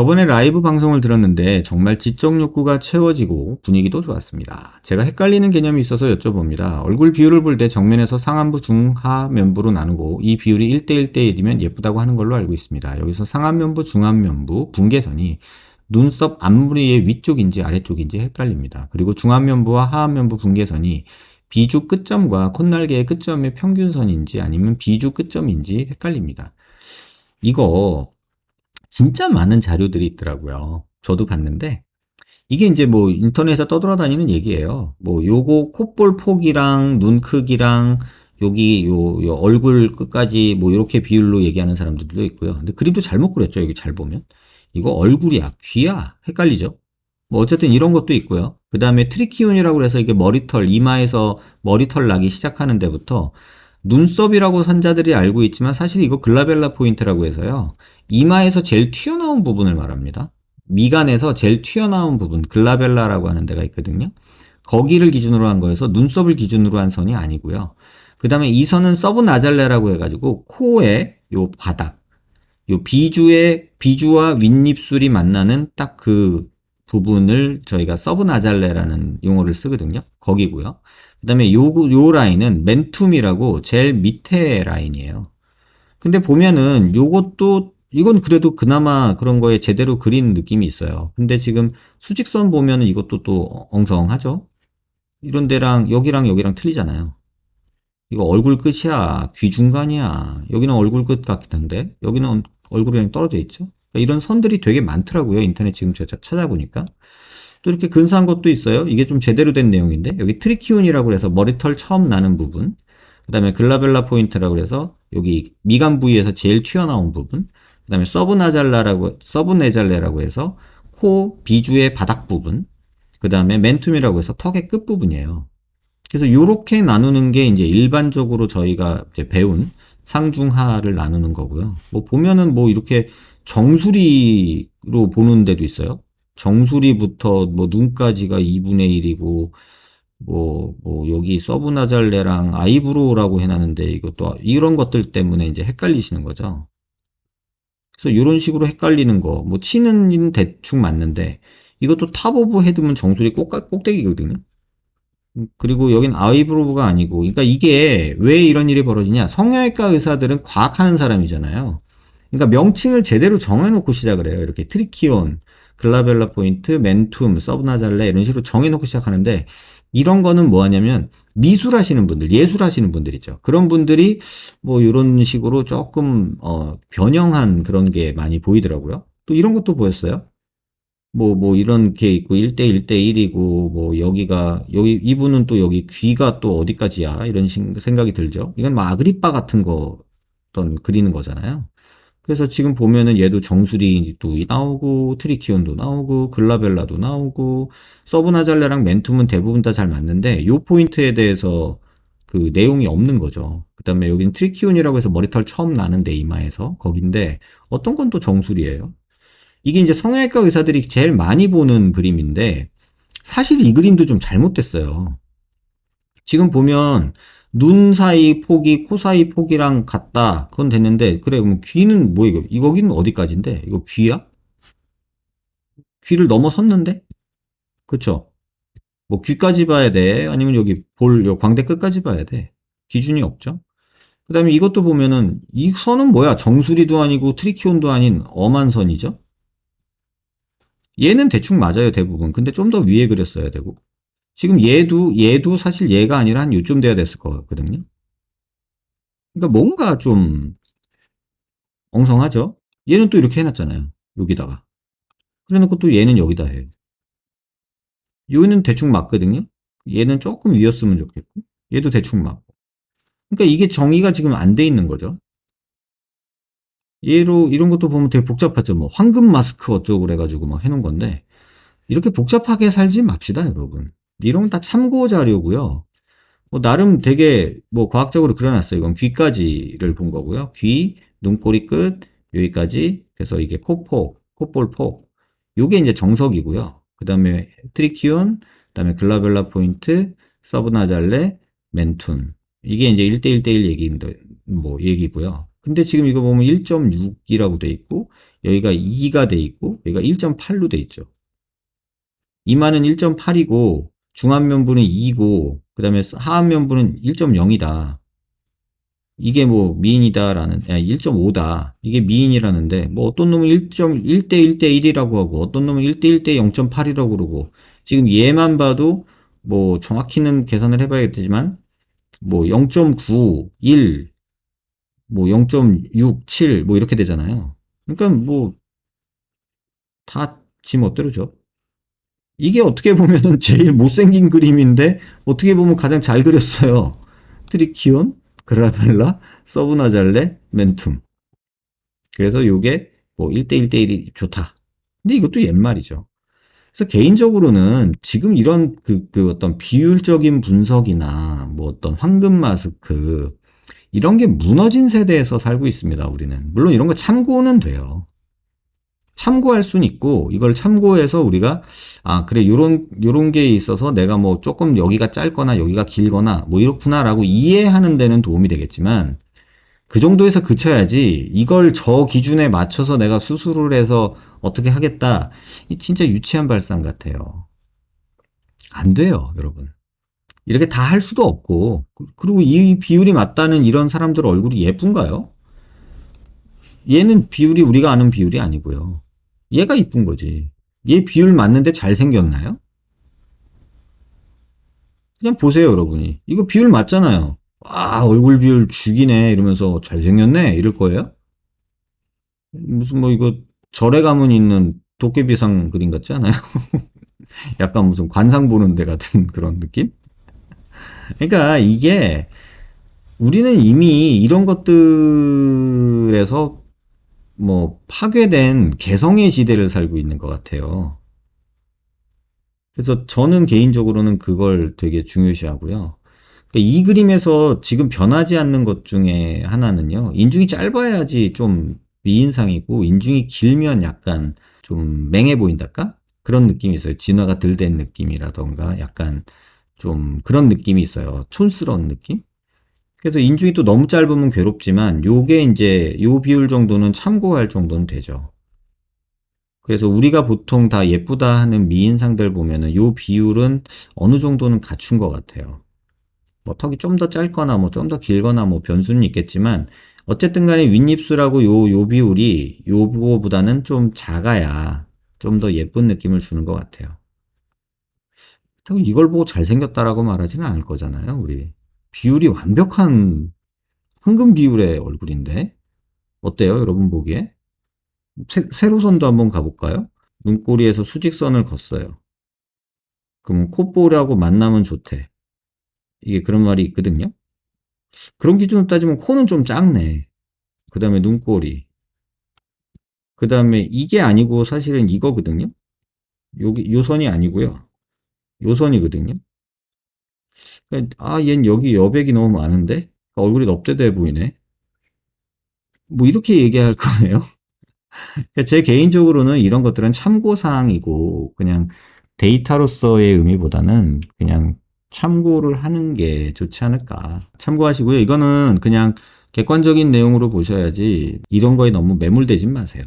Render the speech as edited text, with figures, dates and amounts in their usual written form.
저번에 라이브 방송을 들었는데 정말 지적 욕구가 채워지고 분위기도 좋았습니다. 제가 헷갈리는 개념이 있어서 여쭤봅니다. 얼굴 비율을 볼 때 정면에서 상안부, 중하면부로 나누고 이 비율이 1대1대1이면 예쁘다고 하는 걸로 알고 있습니다. 여기서 상안면부, 중안면부, 분계선이 눈썹 앞머리의 위쪽인지 아래쪽인지 헷갈립니다. 그리고 중안면부와 하안면부 분계선이 비주 끝점과 콧날개의 끝점의 평균선인지 아니면 비주 끝점인지 헷갈립니다. 이거 진짜 많은 자료들이 있더라고요. 저도 봤는데 이게 이제 뭐 인터넷에 떠돌아다니는 얘기예요. 뭐 요거 콧볼 폭이랑 눈 크기랑 여기 요 얼굴 끝까지 뭐 이렇게 비율로 얘기하는 사람들도 있고요. 근데 그림도 잘못 그렸죠. 여기 잘 보면 이거 얼굴이야 귀야 헷갈리죠. 뭐 어쨌든 이런 것도 있고요. 그 다음에 트리키온이라고 해서 이게 머리털 이마에서 머리털 나기 시작하는 데부터 눈썹이라고 산자들이 알고 있지만 사실 이거 글라벨라 포인트라고 해서요. 이마에서 제일 튀어나온 부분을 말합니다. 미간에서 제일 튀어나온 부분, 글라벨라라고 하는 데가 있거든요. 거기를 기준으로 한 거여서 눈썹을 기준으로 한 선이 아니고요. 그 다음에 이 선은 서브나잘레라고 해가지고 코의 요 바닥, 요 비주와 윗입술이 만나는 딱 그 부분을 저희가 서브나잘레라는 용어를 쓰거든요. 거기고요. 그 다음에 요 라인은 멘툼이라고 제일 밑에 라인이에요. 근데 보면은 요것도 이건 그래도 그나마 그런 거에 제대로 그린 느낌이 있어요. 근데 지금 수직선 보면은 이것도 또 엉성하죠? 이런 데랑 여기랑 틀리잖아요. 이거 얼굴 끝이야. 귀 중간이야. 여기는 얼굴 끝 같던데 여기는 얼굴이랑 떨어져 있죠? 그러니까 이런 선들이 되게 많더라고요. 인터넷 지금 제가 찾아보니까. 또 이렇게 근사한 것도 있어요. 이게 좀 제대로 된 내용인데 여기 트리키운이라고 해서 머리털 처음 나는 부분, 그 다음에 글라벨라 포인트라고 해서 여기 미간 부위에서 제일 튀어나온 부분, 그 다음에 서브네잘레라고 해서 코 비주의 바닥 부분, 그 다음에 멘툼이라고 해서 턱의 끝 부분이에요. 그래서 이렇게 나누는 게 이제 일반적으로 저희가 이제 배운 상중하를 나누는 거고요. 뭐 보면은 뭐 이렇게 정수리로 보는 데도 있어요. 정수리부터 뭐 눈까지가 2분의 1이고 뭐 여기 서브나잘레랑 아이브로우라고 해놨는데 이것도 이런 것들 때문에 이제 헷갈리시는 거죠. 그래서 이런 식으로 헷갈리는 거, 뭐 치는 대충 맞는데 이것도 탑 오브 헤드면 정수리 꼭대기거든요. 그리고 여긴 아이브로우가 아니고, 그러니까 이게 왜 이런 일이 벌어지냐? 성형외과 의사들은 과학하는 사람이잖아요. 그러니까 명칭을 제대로 정해놓고 시작을 해요. 이렇게 트리키온, 글라벨라 포인트, 멘툼, 서브나잘레 이런 식으로 정해놓고 시작하는데 이런 거는 뭐 하냐면 미술하시는 분들, 예술하시는 분들 있죠. 그런 분들이 뭐 이런 식으로 조금 변형한 그런 게 많이 보이더라고요. 또 이런 것도 보였어요. 뭐 이런 게 있고 1대1대1이고 뭐 여기 이분은 또 여기 귀가 또 어디까지야 이런 생각이 들죠. 이건 뭐 아그리파 같은 거 어떤 그리는 거잖아요. 그래서 지금 보면은 얘도 정수리도 나오고 트리키온도 나오고 글라벨라도 나오고 서브나잘레랑 멘툼은 대부분 다 잘 맞는데 요 포인트에 대해서 그 내용이 없는 거죠. 그다음에 여기는 트리키온이라고 해서 머리털 처음 나는데 이마에서 거긴데 어떤 건 또 정수리예요. 이게 이제 성형외과 의사들이 제일 많이 보는 그림인데 사실 이 그림도 좀 잘못됐어요. 지금 보면 눈 사이 폭이 코 사이 폭이랑 같다. 그건 됐는데 그래 그럼 귀는 뭐 이거 거기는 어디까지인데 이거 귀야? 귀를 넘어섰는데? 그쵸? 뭐 귀까지 봐야 돼? 아니면 여기 요 광대 끝까지 봐야 돼? 기준이 없죠? 그 다음에 이것도 보면은 이 선은 뭐야? 정수리도 아니고 트리키온도 아닌 엄한 선이죠? 얘는 대충 맞아요, 대부분. 근데 좀 더 위에 그렸어야 되고. 지금 얘도 사실 얘가 아니라 한 요쯤 돼야 됐을 거거든요. 그러니까 뭔가 좀 엉성하죠? 얘는 또 이렇게 해놨잖아요. 여기다가. 그래 놓고 또 얘는 여기다 해요. 얘는 대충 맞거든요? 얘는 조금 위였으면 좋겠고. 얘도 대충 맞고. 그러니까 이게 정의가 지금 안 돼 있는 거죠. 얘로, 이런 것도 보면 되게 복잡하죠. 뭐, 황금 마스크 어쩌고 그래가지고 막 해놓은 건데. 이렇게 복잡하게 살지 맙시다, 여러분. 이런 건 다 참고 자료고요. 뭐 나름 되게 뭐 과학적으로 그려놨어요. 이건 귀까지를 본 거고요. 귀, 눈꼬리 끝, 여기까지. 그래서 이게 코폭, 콧볼 폭. 요게 이제 정석이고요. 그 다음에 트리키온, 그 다음에 글라벨라 포인트, 서브나잘레, 멘툰. 이게 이제 1대1대1 얘기인데, 뭐 얘기고요. 근데 지금 이거 보면 1.6이라고 돼 있고, 여기가 2가 돼 있고, 여기가 1.8로 돼 있죠. 이마는 1.8이고 중안면부는 2고 그다음에 하안면부는 1.0이다. 이게 뭐 미인이다라는, 1.5다. 이게 미인이라는데, 뭐 어떤 놈은 1.1대 1대 1이라고 하고, 어떤 놈은 1대 1대 0.8이라고 그러고, 지금 얘만 봐도 뭐 정확히는 계산을 해봐야겠지만, 뭐 0.9, 1, 뭐 0.6, 7, 뭐 이렇게 되잖아요. 그러니까 뭐 다 지 멋대로죠. 이게 어떻게 보면은 제일 못생긴 그림인데, 어떻게 보면 가장 잘 그렸어요. 트리키온, 그라벨라, 서브나잘레, 멘툼. 그래서 요게 뭐 1대 1대 1이 좋다. 근데 이것도 옛말이죠. 그래서 개인적으로는 지금 이런 그 어떤 비율적인 분석이나 뭐 어떤 황금 마스크 이런 게 무너진 세대에서 살고 있습니다, 우리는. 물론 이런 거 참고는 돼요. 참고할 수는 있고, 이걸 참고해서 우리가, 아, 그래, 요런 게 있어서 내가 뭐 조금 여기가 짧거나 여기가 길거나 뭐 이렇구나라고 이해하는 데는 도움이 되겠지만, 그 정도에서 그쳐야지, 이걸 저 기준에 맞춰서 내가 수술을 해서 어떻게 하겠다. 이 진짜 유치한 발상 같아요. 안 돼요, 여러분. 이렇게 다 할 수도 없고, 그리고 이 비율이 맞다는 이런 사람들 얼굴이 예쁜가요? 얘는 비율이 우리가 아는 비율이 아니고요. 얘가 이쁜 거지. 얘 비율 맞는데 잘생겼나요? 그냥 보세요, 여러분이. 이거 비율 맞잖아요. 아, 얼굴 비율 죽이네. 이러면서 잘생겼네. 이럴 거예요? 무슨 뭐 이거 절에 가면 있는 도깨비상 그림 같지 않아요? 약간 무슨 관상 보는 데 같은 그런 느낌? 그러니까 이게 우리는 이미 이런 것들에서 뭐 파괴된 개성의 시대를 살고 있는 것 같아요. 그래서 저는 개인적으로는 그걸 되게 중요시하고요. 그러니까 이 그림에서 지금 변하지 않는 것 중에 하나는요. 인중이 짧아야지 좀 미인상이고 인중이 길면 약간 좀 맹해 보인달까? 그런 느낌이 있어요. 진화가 덜 된 느낌이라던가 약간 좀 그런 느낌이 있어요. 촌스러운 느낌? 그래서 인중이 또 너무 짧으면 괴롭지만 요게 이제 요 비율 정도는 참고할 정도는 되죠. 그래서 우리가 보통 다 예쁘다 하는 미인상들 보면은 요 비율은 어느 정도는 갖춘 것 같아요. 뭐 턱이 좀 더 짧거나 뭐 좀 더 길거나 뭐 변수는 있겠지만 어쨌든 간에 윗입술하고 요 비율이 요거보다는 좀 작아야 좀 더 예쁜 느낌을 주는 것 같아요. 그렇다고 이걸 보고 잘생겼다라고 말하지는 않을 거잖아요, 우리. 비율이 완벽한 황금 비율의 얼굴인데 어때요, 여러분 보기에? 세로선도 한번 가볼까요? 눈꼬리에서 수직선을 걷어요. 그럼 콧볼하고 만나면 좋대. 이게 그런 말이 있거든요. 그런 기준으로 따지면 코는 좀 작네. 그 다음에 눈꼬리. 그 다음에 이게 아니고 사실은 이거거든요. 여기 요 선이 아니고요. 요 선이거든요. 아, 얜 여기 여백이 너무 많은데 얼굴이 넙대대 보이네. 뭐 이렇게 얘기할 거예요. 제 개인적으로는 이런 것들은 참고사항이고 그냥 데이터로서의 의미보다는 그냥 참고를 하는 게 좋지 않을까. 참고하시고요. 이거는 그냥 객관적인 내용으로 보셔야지 이런 거에 너무 매몰되진 마세요.